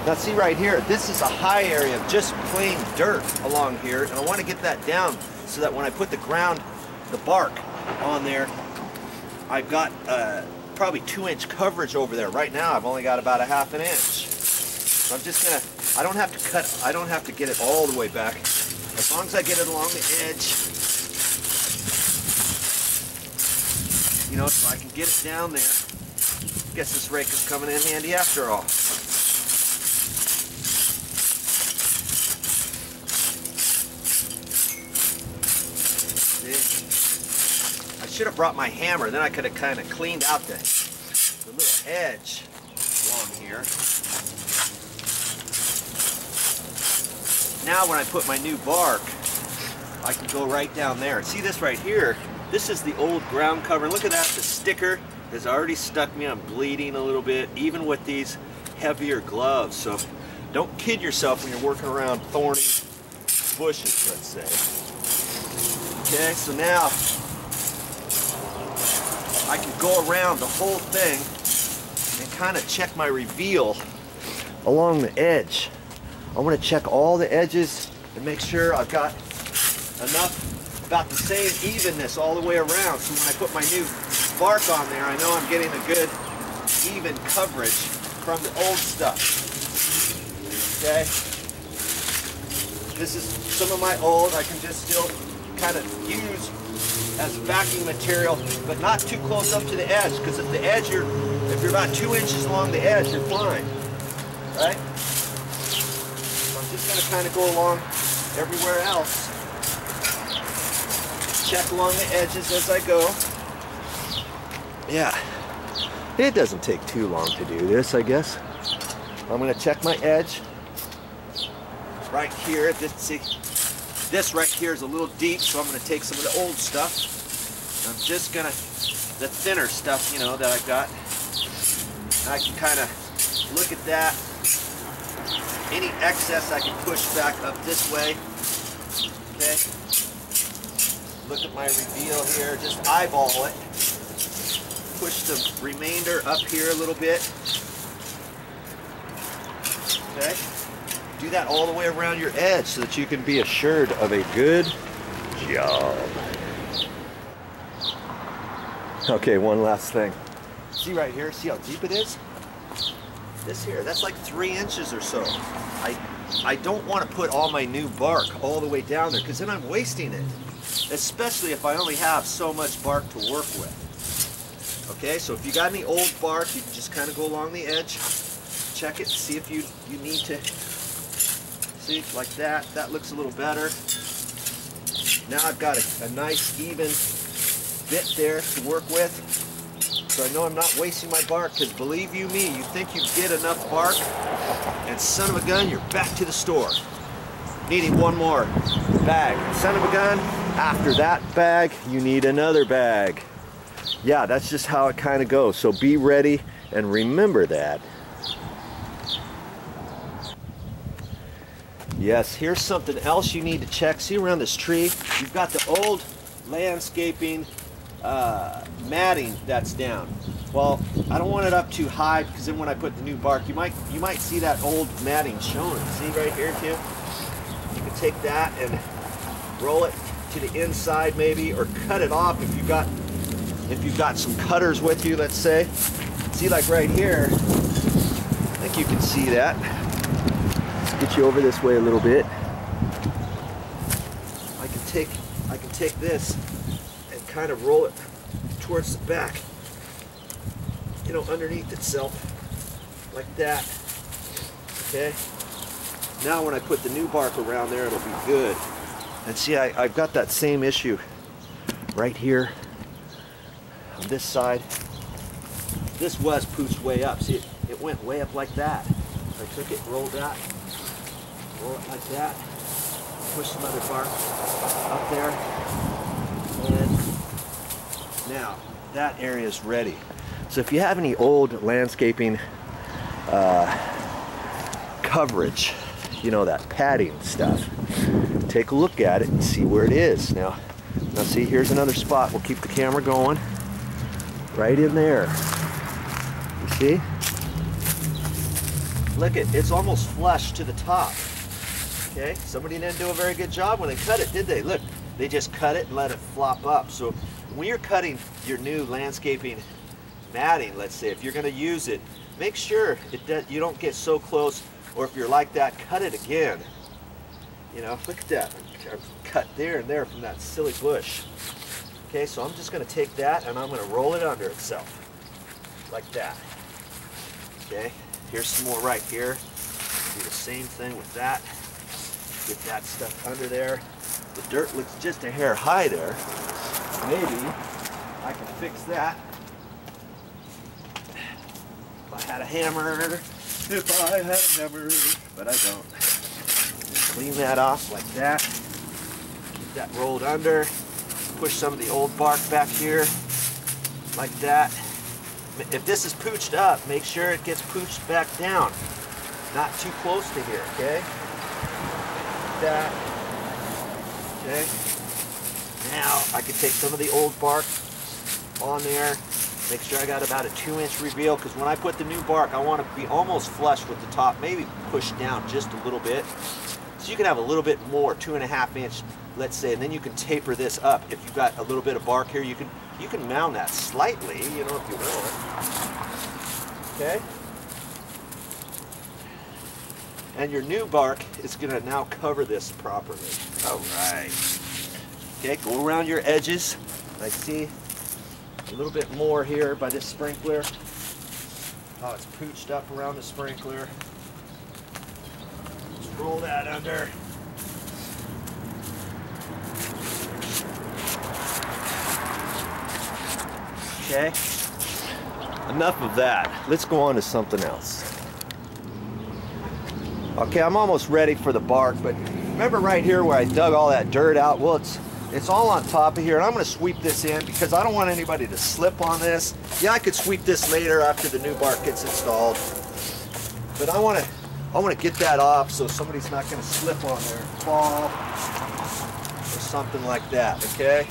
Now see right here, this is a high area of just plain dirt along here, and I want to get that down so that when I put the bark on there, I've got probably 2-inch coverage over there. Right now I've only got about a 1/2 inch. So I'm just gonna, I don't have to get it all the way back. As long as I get it along the edge, you know, so I can get it down there. Guess this rake is coming in handy after all. See? I should have brought my hammer, then I could have kind of cleaned out the little edge along here. Now when I put my new bark, I can go right down there. See this right here? This is the old ground cover. Look at that, the sticker has already stuck me. I'm bleeding a little bit, even with these heavier gloves. So don't kid yourself when you're working around thorny bushes, let's say. Okay, so now I can go around the whole thing and kind of check my reveal along the edge. I want to check all the edges and make sure I've got enough, about the same evenness all the way around. So when I put my new bark on there, I know I'm getting a good even coverage from the old stuff. Okay? This is some of my old, I can just still kind of use as backing material, but not too close up to the edge, because if the edge, if you're about 2 inches along the edge, you're fine. Right? So I'm just going to kind of go along everywhere else. Check along the edges as I go. Yeah, it doesn't take too long to do this, I guess. I'm going to check my edge. Right here, this right here is a little deep, so I'm going to take some of the old stuff. I'm just going to, the thinner stuff, you know, that I've got. And I can kind of look at that. Any excess I can push back up this way. Okay. Look at my reveal here, just eyeball it. Push the remainder up here a little bit. Okay. Do that all the way around your edge so that you can be assured of a good job. Okay, one last thing. See right here, see how deep it is? This here, that's like 3 inches or so. I don't want to put all my new bark all the way down there, because then I'm wasting it. Especially if I only have so much bark to work with. Okay, so if you got any old bark, you can just kind of go along the edge, check it, see if you need to. See, like that. That looks a little better. Now I've got a nice even bit there to work with. So I know I'm not wasting my bark, because believe you me, you think you get enough bark, and son of a gun, you're back to the store. Needing one more bag. Son of a gun, after that bag, you need another bag. Yeah, that's just how it kind of goes. So be ready and remember that. Yes, here's something else you need to check. See around this tree, you've got the old landscaping matting that's down. Well, I don't want it up too high, because then when I put the new bark, you might see that old matting showing. See right here, Tim? You can take that and roll it to the inside maybe, or cut it off if you've got some cutters with you, let's say. See, like right here, I think you can see that. Let's get you over this way a little bit. I can take this and kind of roll it towards the back, you know, underneath itself, like that. Okay. Now when I put the new bark around there, it'll be good. And see, I've got that same issue right here on this side. This was pushed way up. See, it went way up like that. I took it, rolled that, roll it like that, push some other bark up there, and now that area is ready. So if you have any old landscaping coverage, you know, that padding stuff, take a look at it and see where it is. Now see, here's another spot. We'll keep the camera going. Right in there. You see? Look, it's almost flush to the top. Okay, somebody didn't do a very good job when they cut it, did they? Look, they just cut it and let it flop up. So when you're cutting your new landscaping matting, let's say, if you're going to use it, make sure you don't get so close, or if you're like that, cut it again. You know, look at that. I'm cut there and there from that silly bush. Okay, so I'm just going to take that and I'm going to roll it under itself. Like that. Okay, here's some more right here. Do the same thing with that. Get that stuff under there. The dirt looks just a hair high there. Maybe I can fix that. If I had a hammer. If I had a hammer. But I don't. Just clean that off like that. Get that rolled under. Push some of the old bark back here. Like that. If this is pooched up, make sure it gets pooched back down. Not too close to here, okay? Like that. Okay. Now I can take some of the old bark on there. Make sure I got about a 2-inch reveal, because when I put the new bark, I want to be almost flush with the top, maybe push down just a little bit. So you can have a little bit more, 2.5 inch, let's say, and then you can taper this up. If you've got a little bit of bark here, you can mound that slightly, you know, if you want. Okay? And your new bark is going to now cover this properly. All right. Okay, go around your edges. I see a little bit more here by this sprinkler. Oh, it's pooched up around the sprinkler. Just roll that under. Okay, enough of that. Let's go on to something else. Okay, I'm almost ready for the bark, but remember right here where I dug all that dirt out? Well, it's all on top of here, and I'm going to sweep this in because I don't want anybody to slip on this. Yeah, I could sweep this later after the new bark gets installed, but I want to get that off so somebody's not going to slip on there and fall or something like that, okay?